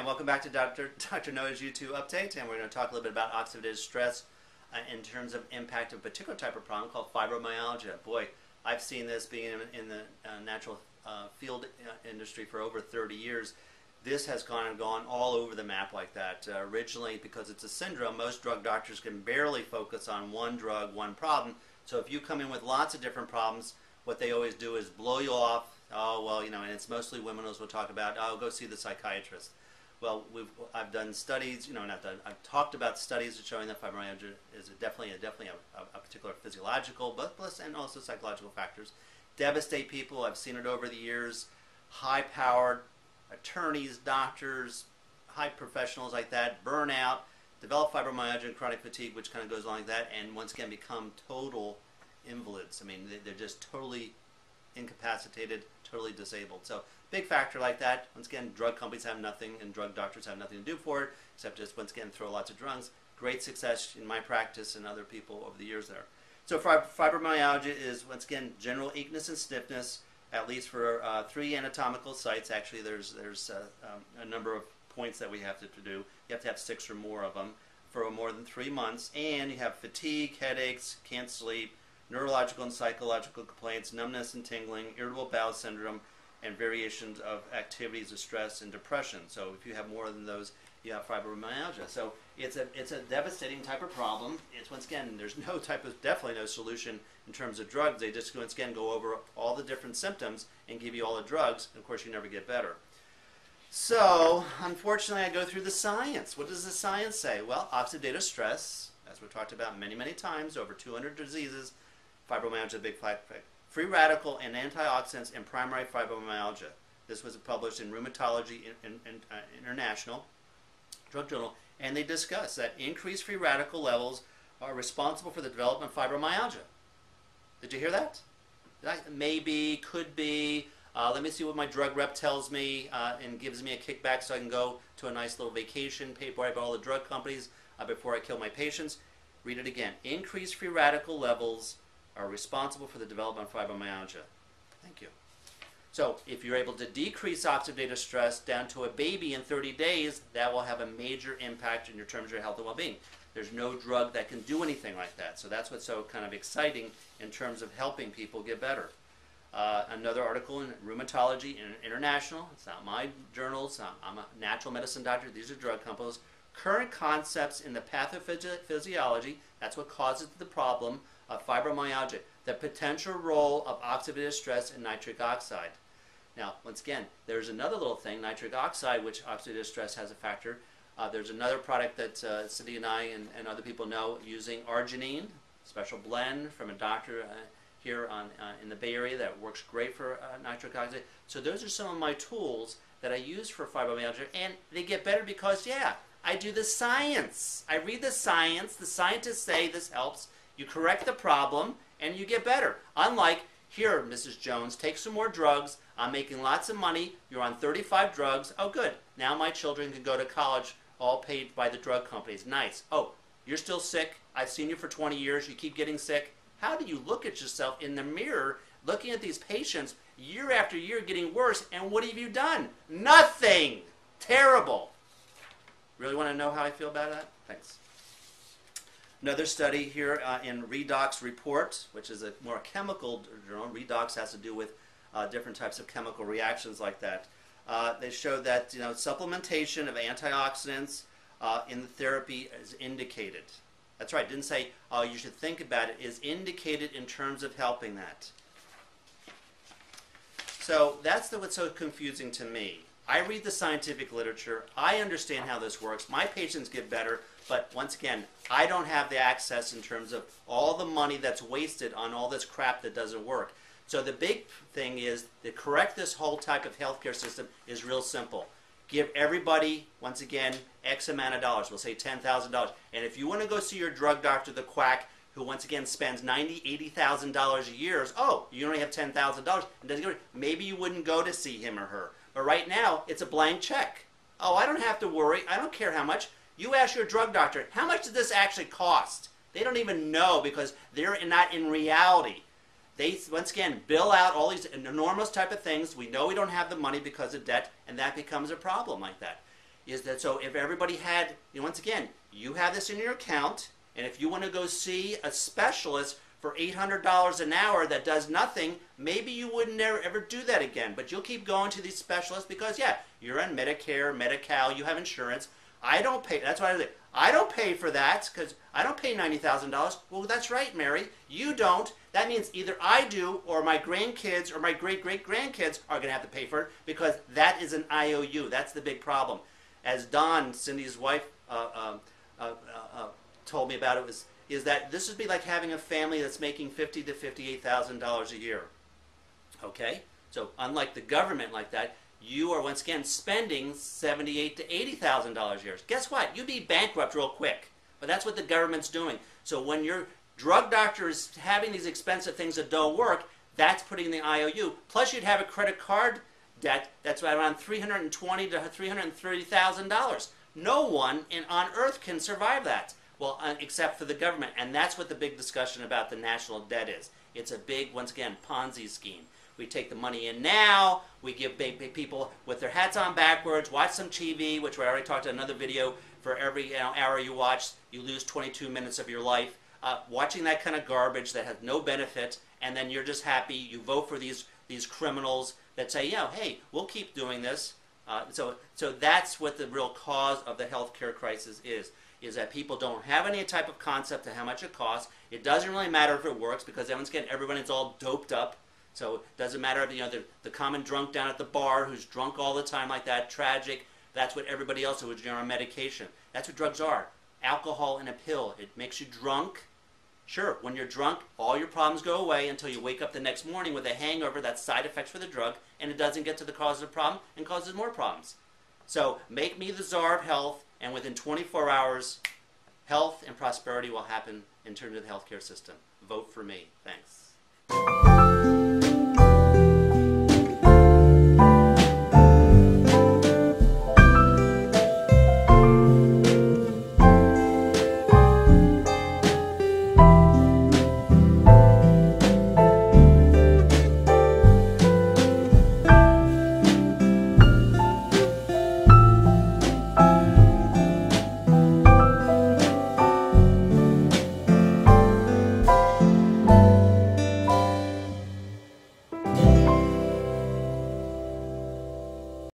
and welcome back to Dr. Noah's YouTube update, and we're going to talk a little bit about oxidative stress in terms of impact of a particular type of problem called fibromyalgia. Boy, I've seen this being in the natural field industry for over 30 years. This has gone all over the map like that. Originally, because it's a syndrome, most drug doctors can barely focus on one drug, one problem. So if you come in with lots of different problems, what they always do is blow you off. Oh, well, you know, and it's mostly women as we'll talk about, oh, go see the psychiatrist. Well, I've done studies, I've talked about studies showing that fibromyalgia is definitely a particular physiological, and also psychological factors. Devastate people. I've seen it over the years. High-powered attorneys, doctors, high professionals like that, burn out, develop fibromyalgia and chronic fatigue, which kind of goes along like that, and once again become total invalids. I mean, they're just totally incapacitated, totally disabled. So big factor like that. Once again, drug companies have nothing and drug doctors have nothing to do for it, except just once again throw lots of drugs. Great success in my practice and other people over the years there. So fibromyalgia is once again general weakness and stiffness, at least for 3 anatomical sites. Actually, there's a number of points that we have to do. You have to have 6 or more of them for more than 3 months, and you have fatigue, headaches, can't sleep, neurological and psychological complaints, numbness and tingling, irritable bowel syndrome, and variations of activities of stress and depression. So if you have more than those, you have fibromyalgia. So it's a devastating type of problem. It's once again, there's definitely no solution in terms of drugs. They just once again go over all the different symptoms and give you all the drugs, and of course you never get better. So unfortunately, I go through the science. What does the science say? Well, oxidative stress, as we've talked about many, many times, over 200 diseases. Fibromyalgia is a big factor. Free radical and antioxidants in primary fibromyalgia. This was published in Rheumatology International Drug Journal, and they discuss that increased free radical levels are responsible for the development of fibromyalgia. Did you hear that? Maybe, could be. Let me see what my drug rep tells me and gives me a kickback so I can go to a nice little vacation paid for by all the drug companies before I kill my patients. Read it again. Increased free radical levels are responsible for the development of fibromyalgia. Thank you. So if you're able to decrease oxidative stress down to a baby in 30 days, that will have a major impact in your terms of your health and well-being. There's no drug that can do anything like that. So that's what's so kind of exciting in terms of helping people get better. Another article in Rheumatology International. It's not my journals. I'm a natural medicine doctor. These are drug companies. Current concepts in the pathophysiology, that's what causes the problem of fibromyalgia, the potential role of oxidative stress in nitric oxide. Now, once again, there's another little thing, nitric oxide, which oxidative stress has a factor. There's another product that Cindy and I and other people know using arginine, special blend from a doctor here in the Bay Area that works great for nitric oxide. So those are some of my tools that I use for fibromyalgia, and they get better because, yeah, I do the science. I read the science. The scientists say this helps. You correct the problem, and you get better. Unlike, here, Mrs. Jones, take some more drugs. I'm making lots of money. You're on 35 drugs. Oh, good. Now my children can go to college, all paid by the drug companies. Nice. Oh, you're still sick. I've seen you for 20 years. You keep getting sick. How do you look at yourself in the mirror, looking at these patients year after year getting worse, and what have you done? Nothing. Terrible. Really want to know how I feel about that? Thanks. Another study here in Redox Report, which is a more chemical journal. Redox has to do with different types of chemical reactions like that. They showed that supplementation of antioxidants in the therapy is indicated. That's right. Didn't say you should think about it. Is indicated in terms of helping that. So that's what's so confusing to me. I read the scientific literature. I understand how this works. My patients get better, but once again, I don't have the access in terms of all the money that's wasted on all this crap that doesn't work. So the big thing is to correct this whole type of healthcare system is real simple. Give everybody, once again, X amount of dollars. We'll say $10,000. And if you want to go see your drug doctor, the quack, who once again spends $90,000, $80,000 a year, you only have $10,000, and doesn't go, maybe you wouldn't go to see him or her. But right now, it's a blank check. Oh, I don't have to worry. I don't care how much. You ask your drug doctor, how much does this actually cost? They don't even know because they're not in reality. They, once again, bill out all these enormous type of things. We know we don't have the money because of debt, and that becomes a problem like that. is that so if everybody had, once again, you have this in your account, and if you want to go see a specialist for $800 an hour that does nothing, maybe you wouldn't ever do that again. But you'll keep going to these specialists because, yeah, you're on Medicare, Medi-Cal, you have insurance. I don't pay. That's why I say, I don't pay for that because I don't pay $90,000. Well, that's right, Mary. You don't. That means either I do or my grandkids or my great-great-grandkids are going to have to pay for it because that is an IOU. That's the big problem. As Dawn, Cindy's wife, told me about it, is that this would be like having a family that's making $50,000 to $58,000 a year. Okay? So unlike the government like that, you are once again spending $78,000 to $80,000 a year. Guess what? You'd be bankrupt real quick. But that's what the government's doing. So when your drug doctor is having these expensive things that don't work, that's putting in the IOU. Plus you'd have a credit card debt that's around $320,000 to $330,000. No one on earth can survive that. Well, except for the government. And that's what the big discussion about the national debt is. It's a big, once again, Ponzi scheme. We take the money in now, we give people with their hats on backwards, watch some TV, which we already talked in another video. For every hour you watch, you lose 22 minutes of your life. Watching that kind of garbage that has no benefit, and then you're just happy. You vote for these criminals that say, yeah, hey, we'll keep doing this. So that's what the real cause of the healthcare crisis is that people don't have any type of concept of how much it costs. It doesn't really matter if it works because everyone's all doped up. So it doesn't matter if the common drunk down at the bar who's drunk all the time like that, tragic. That's what everybody else who's on medication. That's what drugs are. Alcohol and a pill. It makes you drunk. Sure, when you're drunk, all your problems go away until you wake up the next morning with a hangover. That's side effects for the drug, and it doesn't get to the cause of the problem and causes more problems. So make me the czar of health, and within 24 hours, health and prosperity will happen in terms of the healthcare system. Vote for me. Thanks.